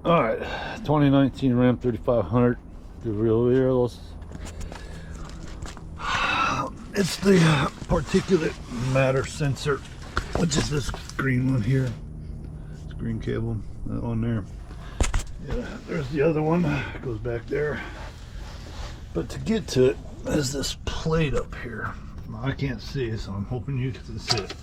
All right, 2019 Ram 3500, the real wheels. It's the particulate matter sensor, which is this green one here. It's green cable, that one there. Yeah, there's the other one, it goes back there. But to get to it, there's this plate up here. Well, I can't see, so I'm hoping you can see it.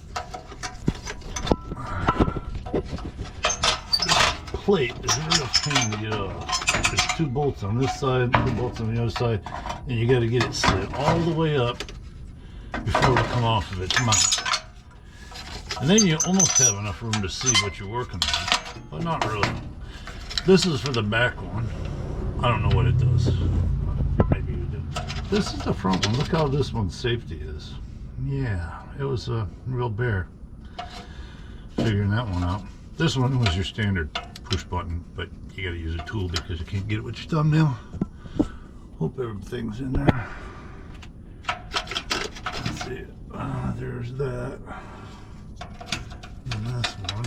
Plate is a real pain to get off. There's 2 bolts on this side, 2 bolts on the other side, and you got to get it slid all the way up before it'll come off of its mount. And then you almost have enough room to see what you're working on, but not really. This is for the back one. I don't know what it does. Maybe you do. This is the front one. Look how this one's safety is. Yeah, it was a real bear figuring that one out. This one was your standard push button, but you got to use a tool because you can't get it with your thumbnail. Hope everything's in there. Let's see. There's that. And this one.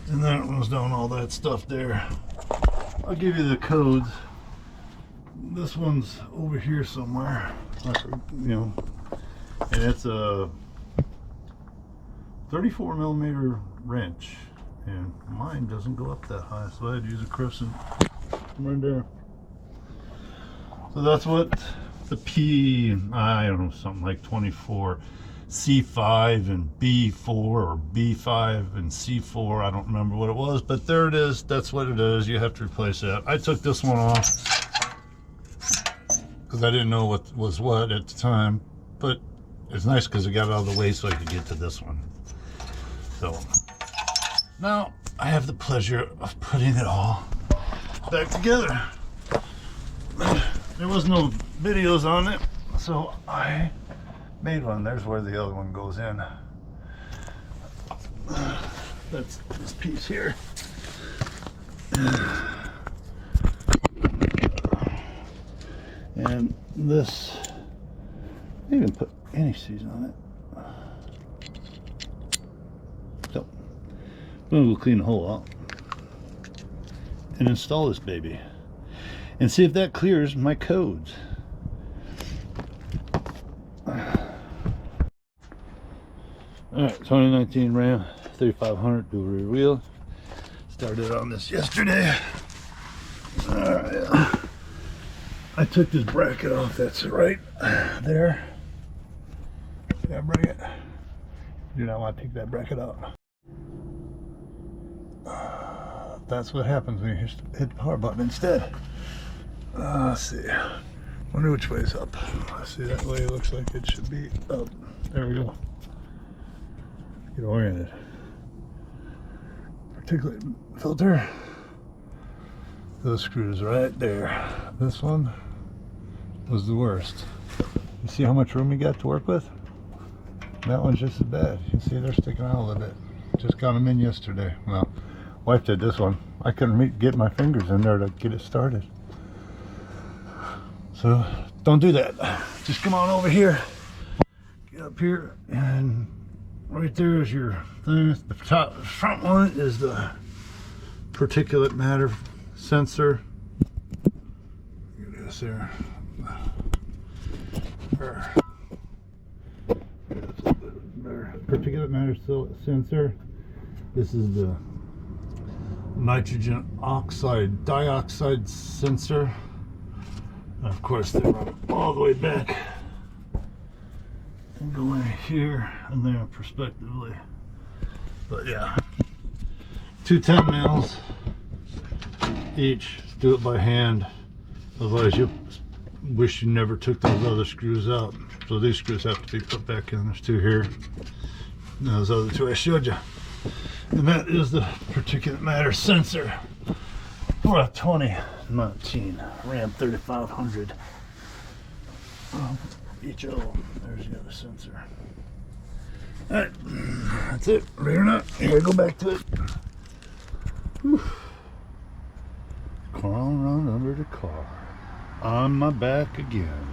And that one's down all that stuff there. I'll give you the codes. This one's over here somewhere. You know, and it's a 34 millimeter wrench, and mine doesn't go up that high, so I had to use a crescent right there. So that's what the I don't know, something like 24C5 and B4 or B5 and C4, I don't remember what it was, but there it is. That's what it is. You have to replace that. I took this one off because I didn't know what was what at the time, but it's nice because it got out of the way so I could get to this one. So now I have the pleasure of putting it all back together. There was no videos on it, so I made one. There's where the other one goes in. That's this piece here. And this, I didn't even put any seeds on it. So I'm gonna go clean the hole out and install this baby and see if that clears my codes. Alright, 2019 Ram 3500 dual rear wheel. Started on this yesterday. Alright, I took this bracket off, that's right there. Yeah, bring it. Do not want to take that bracket out. That's what happens when you hit the power button instead. Let's see. Wonder which way is up. Let's see, that way it looks like it should be up. There we go. Get oriented. Particulate filter. Those screws right there. This one was the worst. You see how much room you got to work with? That one's just as bad. You can see they're sticking out a little bit. Just got them in yesterday. Well, wife did this one. I couldn't get my fingers in there to get it started. So don't do that. Just come on over here. Get up here, and right there is your thing. The front one is the particulate matter sensor. Look at this there. Particulate matter sensor. This is the nitrogen oxide dioxide sensor. And of course, they run all the way back and go in here and there prospectively. But yeah, 2 10 mils each. Do it by hand, otherwise you wish you never took those other screws out. So these screws have to be put back in. There's 2 here, and those other 2 I showed you. And that is the particulate matter sensor for a 2019 Ram 3500 HO. There's the other sensor. Alright, that's it. Rear nut. Here, go back to it. Whew. Crawling around under the car. On my back again.